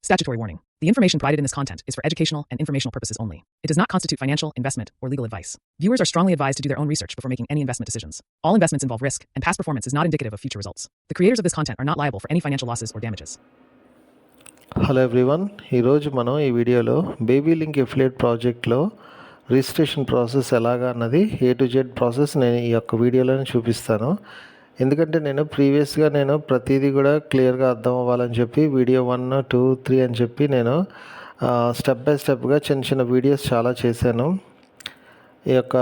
Statutory warning. The information provided in this content is for educational and informational purposes only. It does not constitute financial, investment, or legal advice. Viewers are strongly advised to do their own research before making any investment decisions. All investments involve risk, and past performance is not indicative of future results. The creators of this content are not liable for any financial losses or damages. Hello everyone, ఈరోజు మనం ఈ వీడియోలో baby link affiliate ప్రాజెక్ట్లో registration process ఎలాగా అన్నది A to Z process నేను ఈ యొక్క వీడియోలోనే చూపిస్తాను. ఎందుకంటే నేను ప్రీవియస్గా ప్రతిదీ కూడా క్లియర్గా అర్థం అవ్వాలని చెప్పి వీడియో 1, 2, 3 అని చెప్పి నేను స్టెప్ బై స్టెప్గా చిన్న చిన్న వీడియోస్ చాలా చేశాను. ఈ యొక్క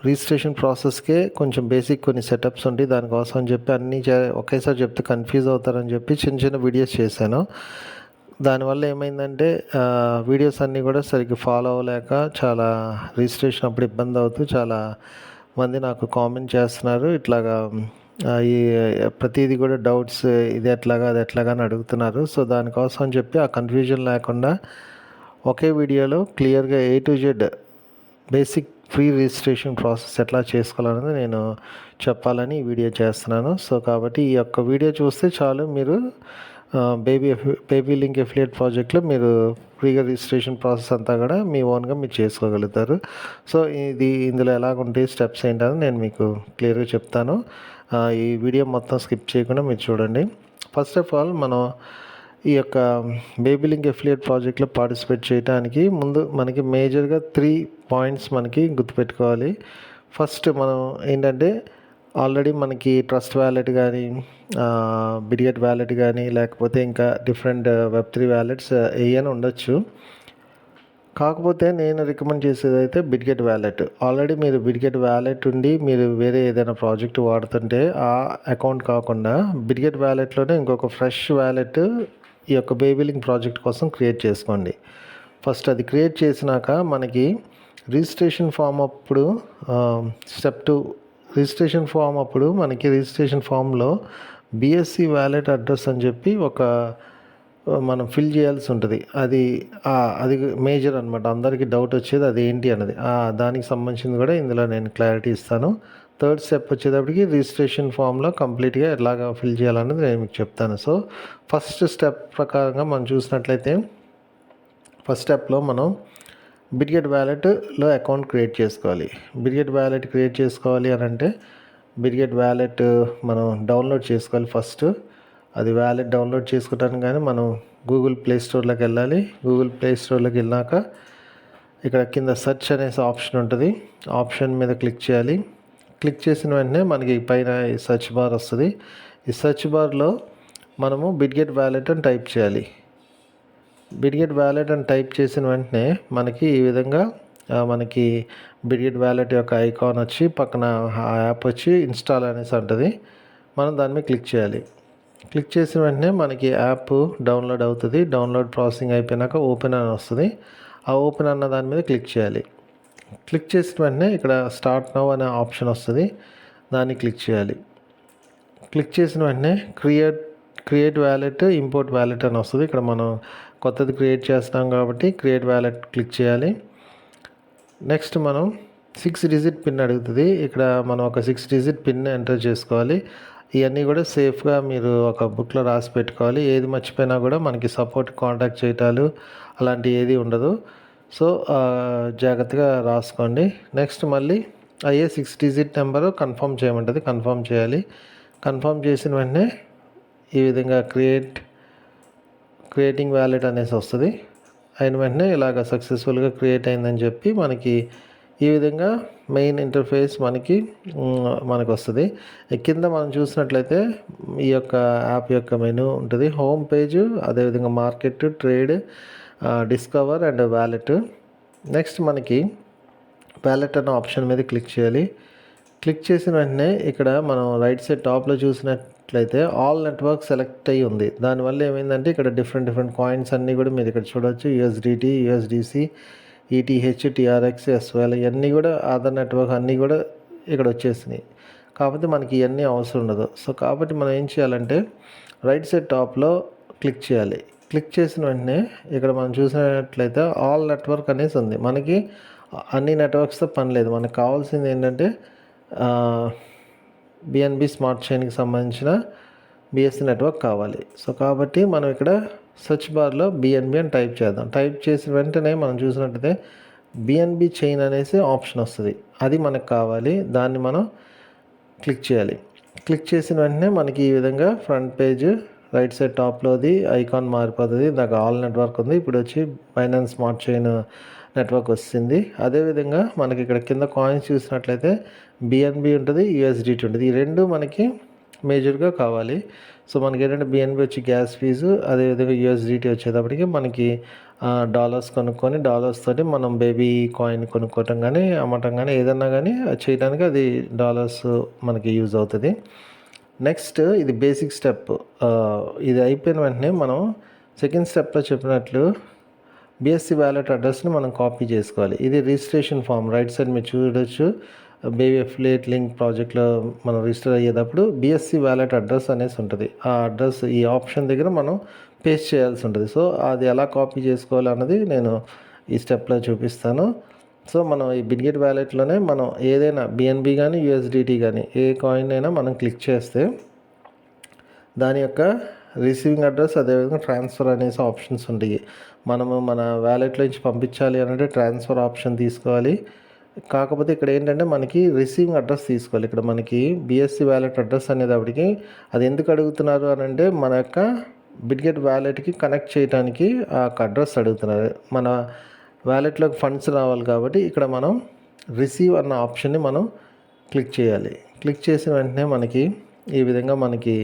రిజిస్ట్రేషన్ ప్రాసెస్కే కొంచెం బేసిక్ కొన్ని సెటప్స్ ఉంటాయి, దానికోసం అని చెప్పి అన్నీ ఒకేసారి చెప్తే కన్ఫ్యూజ్ అవుతారని చెప్పి చిన్న చిన్న వీడియోస్ చేశాను. దానివల్ల ఏమైందంటే వీడియోస్ అన్నీ కూడా సరిగ్గా ఫాలో అవ్వలేక చాలా రిజిస్ట్రేషన్ అప్పుడు ఇబ్బంది అవుతూ చాలా మంది నాకు కామెంట్ చేస్తున్నారు. ఇట్లాగా ఈ ప్రతిదీ కూడా డౌట్స్, ఇది ఎట్లాగా అది ఎట్లాగా అని అడుగుతున్నారు. సో దానికోసం అని చెప్పి ఆ కన్ఫ్యూజన్ లేకుండా ఒకే వీడియోలో క్లియర్గా A to Z basic free registration process ఎట్లా చేసుకోవాలనేది నేను చెప్పాలని ఈ వీడియో చేస్తున్నాను. సో కాబట్టి ఈ యొక్క వీడియో చూస్తే చాలు, మీరు బేబీ లింక్ ఎఫిలియేట్ ప్రాజెక్ట్లో మీరు ఫ్రీగా రిజిస్ట్రేషన్ ప్రాసెస్ అంతా కూడా మీ ఓన్గా మీరు చేసుకోగలుగుతారు. సో ఇందులో ఎలాగుంటాయి స్టెప్స్ ఏంటని నేను మీకు క్లియర్గా చెప్తాను. ఈ వీడియో మొత్తం స్కిప్ చేయకుండా మీరు చూడండి. ఫస్ట్ ఆఫ్ ఆల్ మనం ఈ యొక్క బేబీ లింక్ ఎఫిలియేట్ ప్రాజెక్ట్లో పార్టిసిపేట్ చేయడానికి ముందు మనకి మేజర్గా 3 పాయింట్స్ మనకి గుర్తుపెట్టుకోవాలి. ఫస్ట్ మనం ఏంటంటే ఆల్రెడీ మనకి ట్రస్ట్ వ్యాలెట్ కానీ, బిట్గెట్ వ్యాలెట్ కానీ, లేకపోతే ఇంకా డిఫరెంట్ Web3 వ్యాలెట్స్ ఏమైనా ఉండొచ్చు. కాకపోతే నేను రికమెండ్ చేసేది అయితే బిట్గెట్ వ్యాలెట్. ఆల్రెడీ మీరు బిట్గెట్ వ్యాలెట్ ఉండి మీరు వేరే ఏదైనా ప్రాజెక్ట్ వాడుతుంటే ఆ అకౌంట్ కాకుండా బిట్గెట్ వ్యాలెట్లోనే ఇంకొక ఫ్రెష్ వ్యాలెట్ ఈ యొక్క బేబీ లింక్ ప్రాజెక్ట్ కోసం క్రియేట్ చేసుకోండి. ఫస్ట్ అది క్రియేట్ చేసినాక మనకి రిజిస్ట్రేషన్ ఫామ్ అప్పుడు స్టెప్ 2 రిజిస్ట్రేషన్ ఫామ్ అప్పుడు మనకి రిజిస్ట్రేషన్ ఫామ్లో BSC వ్యాలెట్ అడ్రస్ అని చెప్పి మనం ఫిల్ చేయాల్సి ఉంటుంది. అది మేజర్ అనమాట, అందరికీ డౌట్ వచ్చేది అది ఏంటి అన్నది. దానికి సంబంధించింది కూడా ఇందులో నేను క్లారిటీ ఇస్తాను. థర్డ్ స్టెప్ వచ్చేటప్పటికి రిజిస్ట్రేషన్ ఫామ్లో కంప్లీట్గా ఎలాగా ఫిల్ చేయాలన్నది నేను మీకు చెప్తాను. సో ఫస్ట్ స్టెప్ ప్రకారంగా మనం చూసినట్లయితే ఫస్ట్ స్టెప్లో మనం బిట్గెట్ వ్యాలెట్లో అకౌంట్ క్రియేట్ చేసుకోవాలి. బిట్గెట్ వ్యాలెట్ క్రియేట్ చేసుకోవాలి అని అంటే బిట్గెట్ వ్యాలెట్ మనం డౌన్లోడ్ చేసుకోవాలి. ఫస్ట్ అది వ్యాలెట్ డౌన్లోడ్ చేసుకోవడానికి కానీ మనం గూగుల్ ప్లే స్టోర్లోకి వెళ్ళాలి. గూగుల్ ప్లే స్టోర్లోకి వెళ్ళాక ఇక్కడ కింద సెర్చ్ అనేసి ఆప్షన్ ఉంటుంది. ఆప్షన్ మీద క్లిక్ చేయాలి. క్లిక్ చేసిన వెంటనే మనకి పైన ఈ సెర్చ్ బార్ వస్తుంది. ఈ సెర్చ్ బార్లో మనము బిట్గెట్ వ్యాలెట్ అని టైప్ చేయాలి. బిట్గెట్ వ్యాలెట్ అని టైప్ చేసిన వెంటనే మనకి ఈ విధంగా మనకి బిట్గెట్ వ్యాలెట్ యొక్క ఐకాన్ వచ్చి పక్కన ఆ యాప్ వచ్చి ఇన్స్టాల్ అనేసి ఉంటుంది. మనం దాని మీద క్లిక్ చేయాలి. క్లిక్ చేసిన వెంటనే మనకి యాప్ డౌన్లోడ్ అవుతుంది. డౌన్లోడ్ ప్రాసెసింగ్ అయిపోయినాక ఓపెన్ అని వస్తుంది. ఆ ఓపెన్ అన్న దాని మీద క్లిక్ చేయాలి. క్లిక్ చేసిన వెంటనే ఇక్కడ స్టార్ట్ నౌ అనే ఆప్షన్ వస్తుంది, దాన్ని క్లిక్ చేయాలి. క్లిక్ చేసిన వెంటనే క్రియేట్ వ్యాలెట్, ఇంపోర్ట్ వ్యాలెట్ అని వస్తుంది. ఇక్కడ మనం కొత్తది క్రియేట్ చేస్తున్నాం కాబట్టి క్రియేట్ వ్యాలెట్ క్లిక్ చేయాలి. నెక్స్ట్ మనం 6 డిజిట్ పిన్ అడుగుతుంది. ఇక్కడ మనం ఒక 6 డిజిట్ పిన్ ఎంటర్ చేసుకోవాలి. ఇవన్నీ కూడా సేఫ్గా మీరు ఒక బుక్లో రాసి పెట్టుకోవాలి. ఏది మర్చిపోయినా కూడా మనకి సపోర్ట్ కాంటాక్ట్ చేయటాలు అలాంటి ఏది ఉండదు. సో జాగ్రత్తగా రాసుకోండి. నెక్స్ట్ మళ్ళీ అయ్యే 6 డిజిట్ నెంబరు కన్ఫర్మ్ చేయమంటుంది, కన్ఫర్మ్ చేయాలి. కన్ఫర్మ్ చేసిన వెంటనే ఈ విధంగా క్రియేటింగ్ వ్యాలెట్ అనేసి వస్తుంది. అయిన వెంటనే ఇలాగ సక్సెస్ఫుల్గా క్రియేట్ అయిందని చెప్పి మనకి ఈ విధంగా మెయిన్ ఇంటర్ఫేస్ మనకు వస్తుంది. కింద మనం చూసినట్లయితే ఈ యొక్క యాప్ యొక్క మెనూ ఉంటుంది. హోమ్ పేజ్, అదేవిధంగా market, trade, discover and wallet. Next మనకి వ్యాలెట్ అన్న ఆప్షన్ మీద క్లిక్ చేయాలి. క్లిక్ చేసిన వెంటనే ఇక్కడ మనం రైట్ సైడ్ టాప్లో చూసినట్లయితే ఆల్ నెట్వర్క్ సెలెక్ట్ అయ్యి ఉంది. దానివల్ల ఏమైందంటే ఇక్కడ డిఫరెంట్ కాయిన్స్ అన్నీ కూడా మీరు ఇక్కడ చూడవచ్చు. USDT, USDC, ETH, TRX, SYL ఇవన్నీ కూడా ఆధార్ నెట్వర్క్ అన్నీ కూడా ఇక్కడ వచ్చేసినాయి. కాకపోతే మనకి ఇవన్నీ అవసరం ఉండదు. సో కాబట్టి మనం ఏం చేయాలంటే రైట్ సైడ్ టాప్లో క్లిక్ చేయాలి. క్లిక్ చేసిన వెంటనే ఇక్కడ మనం చూసినట్లయితే ఆల్ నెట్వర్క్ అనేసి ఉంది. మనకి అన్ని నెట్వర్క్స్తో పని లేదు. మనకు కావాల్సింది ఏంటంటే BNB స్మార్ట్ చైన్కి సంబంధించిన BSC నెట్వర్క్ కావాలి. సో కాబట్టి మనం ఇక్కడ సెర్చ్ బార్లో బిఎన్బి అని టైప్ చేద్దాం. టైప్ చేసిన వెంటనే మనం చూసినట్టయితే బిఎన్బి చైన్ అనేసి ఆప్షన్ వస్తుంది. అది మనకు కావాలి. దాన్ని మనం క్లిక్ చేయాలి. క్లిక్ చేసిన వెంటనే మనకి ఈ విధంగా ఫ్రంట్ పేజ్ రైట్ సైడ్ టాప్లోది ఐకాన్ మారిపోతుంది. నాకు ఆల్ నెట్వర్క్ ఉంది. ఇప్పుడు వచ్చి బైనాన్స్ స్మార్ట్ చైన్ నెట్వర్క్ వస్తుంది. అదేవిధంగా మనకి ఇక్కడ కింద కాయిన్స్ చూసినట్లయితే బిఎన్బి ఉంటుంది, యూఎస్డిటీ ఉంటుంది. ఈ రెండు మనకి మేజర్గా కావాలి. సో మనకి ఏంటంటే బిఎన్బి వచ్చి గ్యాస్ ఫీజు, అదేవిధంగా యూఎస్డిటీ వచ్చేటప్పటికి మనకి డాలర్స్ కొనుక్కొని డాలర్స్ తోటి మనం బేబీ కాయిన్ కొనుక్కోవటం కానీ అమ్మటం కానీ ఏదన్నా కానీ చేయడానికి అది డాలర్స్ మనకి యూజ్ అవుతుంది. నెక్స్ట్ ఇది బేసిక్ స్టెప్. ఇది అయిపోయిన వెంటనే మనం సెకండ్ స్టెప్లో చెప్పినట్లు బిఎస్సి వ్యాలెట్ అడ్రస్ని మనం కాపీ చేసుకోవాలి. ఇది రిజిస్ట్రేషన్ ఫామ్ రైట్ సైడ్ మీరు చూడొచ్చు. బేబీ ఎఫిలియేట్ లింక్ ప్రాజెక్ట్లో మనం రిజిస్టర్ అయ్యేటప్పుడు బిఎస్సి వ్యాలెట్ అడ్రస్ అనేసి ఉంటుంది. ఆ అడ్రస్ ఈ ఆప్షన్ దగ్గర మనం పేస్ట్ చేయాల్సి ఉంటుంది. సో అది ఎలా కాపీ చేసుకోవాలి అన్నది నేను ఈ స్టెప్లో చూపిస్తాను. సో మనం ఈ బిట్గెట్ వ్యాలెట్లోనే మనం ఏదైనా బిఎన్బి కానీ యూఎస్డిటీ కానీ ఏ కాయిన్ అయినా మనం క్లిక్ చేస్తే దాని యొక్క రిసీవింగ్ అడ్రస్ అదేవిధంగా ట్రాన్స్ఫర్ అనేసి ఆప్షన్స్ ఉంటాయి. మనము మన వ్యాలెట్లో నుంచి పంపించాలి అంటే ట్రాన్స్ఫర్ ఆప్షన్ తీసుకోవాలి. కాకపోతే ఇక్కడ ఏంటంటే మనకి రిసీవింగ్ అడ్రస్ తీసుకోవాలి. ఇక్కడ మనకి బిఎస్సి వ్యాలెట్ అడ్రస్ అనేటప్పటికి అది ఎందుకు అడుగుతున్నారు అని అంటే మన యొక్క బిట్గెట్ వ్యాలెట్కి కనెక్ట్ చేయడానికి ఆ అడ్రస్ అడుగుతున్నారు. మన వ్యాలెట్లోకి ఫండ్స్ రావాలి కాబట్టి ఇక్కడ మనం రిసీవ్ అన్న ఆప్షన్ని మనం క్లిక్ చేయాలి. క్లిక్ చేసిన వెంటనే మనకి ఈ విధంగా మనకి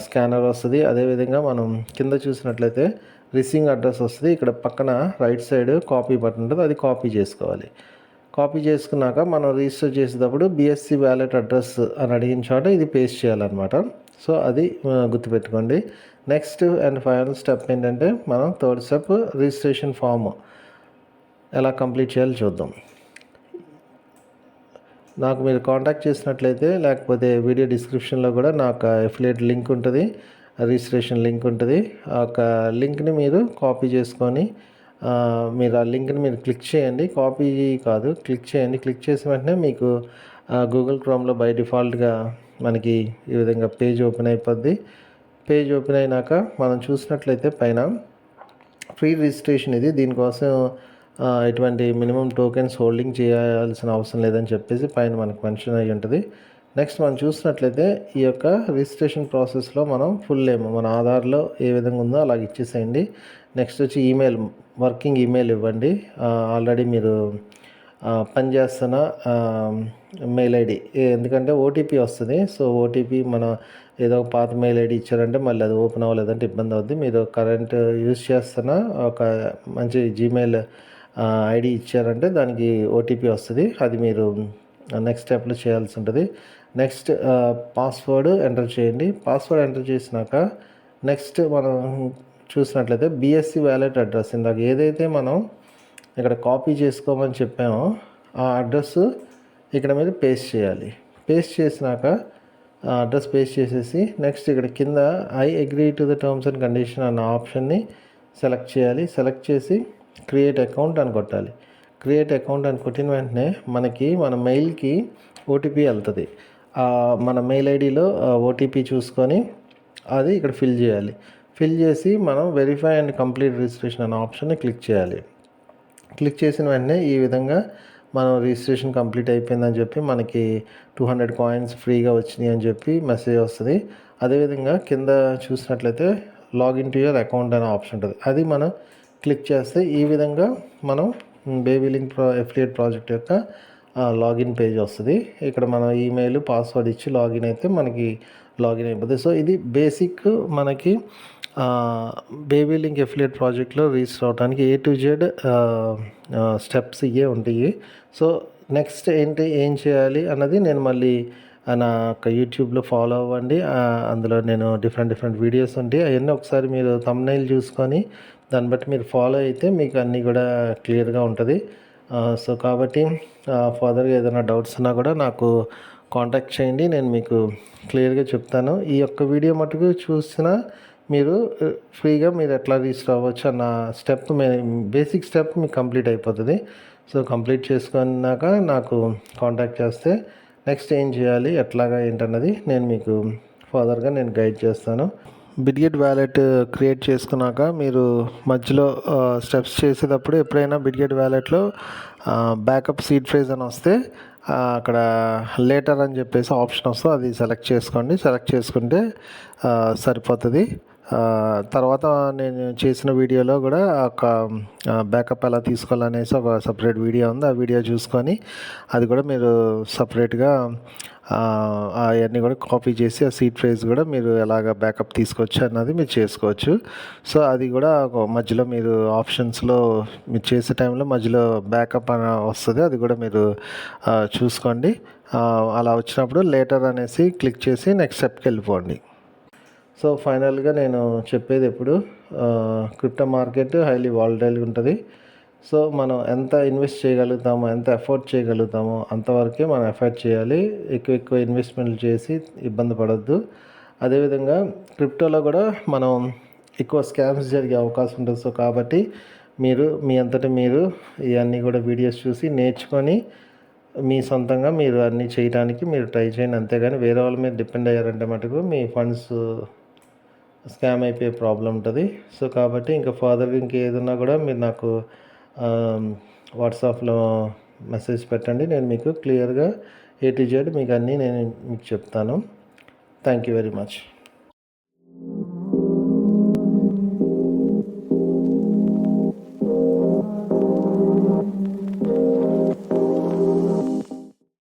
స్కానర్ వస్తుంది. అదేవిధంగా మనం కింద చూసినట్లయితే రిసీవింగ్ అడ్రస్ వస్తుంది. ఇక్కడ పక్కన రైట్ సైడ్ కాపీ బటన్ ఉంటుంది, అది కాపీ చేసుకోవాలి. కాపీ చేసుకున్నాక మనం రిజిస్టర్ చేసేటప్పుడు బిఎస్సి వ్యాలెట్ అడ్రస్ అని అడిగిన చోట ఇది పేస్ట్ చేయాలన్నమాట. సో అది గుర్తుపెట్టుకోండి. నెక్స్ట్ అండ్ ఫైనల్ స్టెప్ ఏంటంటే మనం థర్డ్ స్టెప్ రిజిస్ట్రేషన్ ఫామ్ ఎలా కంప్లీట్ చేయాలో చూద్దాం. నాకు మీరు కాంటాక్ట్ చేసినట్లయితే లేకపోతే వీడియో డిస్క్రిప్షన్లో కూడా నాకు ఎఫిలియేట్ లింక్ ఉంటుంది, రిజిస్ట్రేషన్ లింక్ ఉంటుంది. ఆ యొక్క లింక్ని మీరు కాపీ చేసుకొని మీరు ఆ లింక్ని మీరు క్లిక్ చేయండి. కాపీ కాదు, క్లిక్ చేయండి. క్లిక్ చేసిన వెంటనే మీకు గూగుల్ క్రోమ్లో బై డిఫాల్ట్గా మనకి ఈ విధంగా పేజ్ ఓపెన్ అయిపోద్ది. పేజ్ ఓపెన్ అయినాక మనం చూసినట్లయితే పైన ఫ్రీ రిజిస్ట్రేషన్ ఇది. దీనికోసం ఎటువంటి మినిమం టోకెన్స్ హోల్డింగ్ చేయాల్సిన అవసరం లేదని చెప్పేసి పైన మనకు మెన్షన్ అయ్యి ఉంటుంది. నెక్స్ట్ మనం చూసినట్లయితే ఈ యొక్క రిజిస్ట్రేషన్ ప్రాసెస్లో మనం ఫుల్ నేమ్ మన ఆధార్లో ఏ విధంగా ఉందో అలాగ ఇచ్చేసేయండి. నెక్స్ట్ వచ్చి ఈమెయిల్, వర్కింగ్ ఈమెయిల్ ఇవ్వండి. ఆల్రెడీ మీరు పనిచేస్తున్న మెయిల్ ఐడి, ఎందుకంటే ఓటీపీ వస్తుంది. సో ఓటీపీ మన ఏదో ఒక పాత మెయిల్ ఐడి ఇచ్చారంటే మళ్ళీ అది ఓపెన్ అవ్వలేదంటే ఇబ్బంది అవుద్ది. మీరు కరెంట్ యూజ్ చేస్తున్న ఒక మంచి జీమెయిల్ ఐడి ఇచ్చారంటే దానికి ఓటీపీ వస్తుంది. అది మీరు నెక్స్ట్ స్టెప్లో చేయాల్సి ఉంటుంది. నెక్స్ట్ పాస్వర్డ్ ఎంటర్ చేయండి. పాస్వర్డ్ ఎంటర్ చేసినాక నెక్స్ట్ మనం చూసినట్లయితే బిఎస్సి వ్యాలెట్ అడ్రస్ ఇందాక ఏదైతే మనం ఇక్కడ కాపీ చేసుకోమని చెప్పామో ఆ అడ్రస్ ఇక్కడ మీరు పేస్ట్ చేయాలి. పేస్ట్ చేసినాక అడ్రస్ పేస్ట్ చేసేసి నెక్స్ట్ ఇక్కడ కింద I agree to the terms and condition అన్న ఆప్షన్ని సెలెక్ట్ చేయాలి. సెలెక్ట్ చేసి క్రియేట్ అకౌంట్ అని కొట్టాలి. క్రియేట్ అకౌంట్ అని కొట్టిన వెంటనే మనకి మన మెయిల్కి ఓటీపీ వెళ్తుంది. మన మెయిల్ ఐడిలో ఓటీపీ చూసుకొని అది ఇక్కడ ఫిల్ చేయాలి. ఫిల్ చేసి మనం వెరిఫై అండ్ కంప్లీట్ రిజిస్ట్రేషన్ అనే ఆప్షన్ని క్లిక్ చేయాలి. క్లిక్ చేసిన వెంటనే ఈ విధంగా మనం రిజిస్ట్రేషన్ కంప్లీట్ అయిపోయిందని చెప్పి మనకి 200 కాయిన్స్ ఫ్రీగా వచ్చినాయి అని చెప్పి మెసేజ్ వస్తుంది. అదేవిధంగా కింద చూసినట్లయితే లాగిన్ టు యువర్ అకౌంట్ అనే ఆప్షన్ ఉంటుంది. అది మనం క్లిక్ చేస్తే ఈ విధంగా మనం బేబీ లింక్ ఎఫిలియేట్ ప్రాజెక్ట్ యొక్క లాగిన్ పేజ్ వస్తుంది. ఇక్కడ మనం ఈమెయిల్ పాస్వర్డ్ ఇచ్చి లాగిన్ అయితే మనకి లాగిన్ అయిపోతుంది. సో ఇది బేసిక్ మనకి బేబీ లింక్ ఎఫిలియేట్ ప్రాజెక్ట్లో రిజిస్టర్ అవడానికి A to Z స్టెప్స్ ఇవే ఉంటాయి. సో నెక్స్ట్ ఏం చేయాలి అన్నది నేను మళ్ళీ నా యొక్క యూట్యూబ్లో ఫాలో అవ్వండి. అందులో నేను డిఫరెంట్ వీడియోస్ ఉంటాయి. అవన్నీ ఒకసారి మీరు థంబ్నెయిల్ చూసుకొని దాన్ని బట్టి మీరు ఫాలో అయితే మీకు అన్నీ కూడా క్లియర్గా ఉంటుంది. సో కాబట్టి ఫర్దర్గా ఏదైనా డౌట్స్ ఉన్నా కూడా నాకు కాంటాక్ట్ చేయండి, నేను మీకు క్లియర్గా చెప్తాను. ఈ యొక్క వీడియో మటుకు చూసినా మీరు ఫ్రీగా మీరు ఎట్లా రిజిస్టర్ అవ్వచ్చు అన్న స్టెప్ బేసిక్ స్టెప్ మీకు కంప్లీట్ అయిపోతుంది. సో కంప్లీట్ చేసుకున్నాక నాకు కాంటాక్ట్ చేస్తే నెక్స్ట్ ఏం చేయాలి ఎట్లాగా ఏంటన్నది నేను మీకు ఫర్దర్గా నేను గైడ్ చేస్తాను. బిట్గెట్ వ్యాలెట్ క్రియేట్ చేసుకున్నాక మీరు మధ్యలో స్టెప్స్ చేసేటప్పుడు ఎప్పుడైనా బిట్గెట్ వ్యాలెట్లో బ్యాకప్ సీడ్ ఫ్రేజ్ అని వస్తే అక్కడ లేటర్ అని చెప్పేసి ఆప్షన్ వస్తుంది, అది సెలెక్ట్ చేసుకోండి. సెలెక్ట్ చేసుకుంటే సరిపోతుంది. తర్వాత నేను చేసిన వీడియోలో కూడా ఒక బ్యాకప్ ఎలా తీసుకోవాలనేసి ఒక సపరేట్ వీడియో ఉంది. ఆ వీడియో చూసుకొని అది కూడా మీరు సపరేట్గా అవన్నీ కూడా కాపీ చేసి ఆ సీడ్ ఫ్రేజ్ కూడా మీరు ఎలాగ బ్యాకప్ తీసుకోవచ్చు అన్నది మీరు చేసుకోవచ్చు. సో అది కూడా మధ్యలో మీరు ఆప్షన్స్లో మీరు చేసే టైంలో మధ్యలో బ్యాకప్ అని వస్తుంది, అది కూడా మీరు చూసుకోండి. అలా వచ్చినప్పుడు లేటర్ అనేసి క్లిక్ చేసి నెక్స్ట్ స్టెప్కి వెళ్ళిపోండి. సో ఫైనల్గా నేను చెప్పేది ఎప్పుడు క్రిప్టో మార్కెట్ హైలీ వాలటైల్ ఉంటుంది. సో మనం ఎంత ఇన్వెస్ట్ చేయగలుగుతామో, ఎంత ఎఫర్ట్ చేయగలుగుతామో అంతవరకే మనం ఎఫర్ట్ చేయాలి. ఎక్కువ ఇన్వెస్ట్మెంట్లు చేసి ఇబ్బంది పడొద్దు. అదేవిధంగా క్రిప్టోలో కూడా మనం ఎక్కువ స్కామ్స్ జరిగే అవకాశం ఉంటుంది. సో కాబట్టి మీరు మీ అంతటా మీరు ఇవన్నీ కూడా వీడియోస్ చూసి నేర్చుకొని మీ సొంతంగా మీరు అన్నీ చేయడానికి మీరు ట్రై చేయండి. అంతేగాని వేరే వాళ్ళ మీద డిపెండ్ అయ్యారంటే మటుకు మీ ఫండ్స్ స్కామ్ అయిపోయే ప్రాబ్లం ఉంటుంది. సో కాబట్టి ఇంకా ఫర్దర్గా ఇంకేదన్నా కూడా మీరు నాకు వాట్సాప్లో మెసేజ్ పెట్టండి. నేను మీకు క్లియర్గా A to Z మీకు అన్నీ నేను మీకు చెప్తాను. Thank you very much.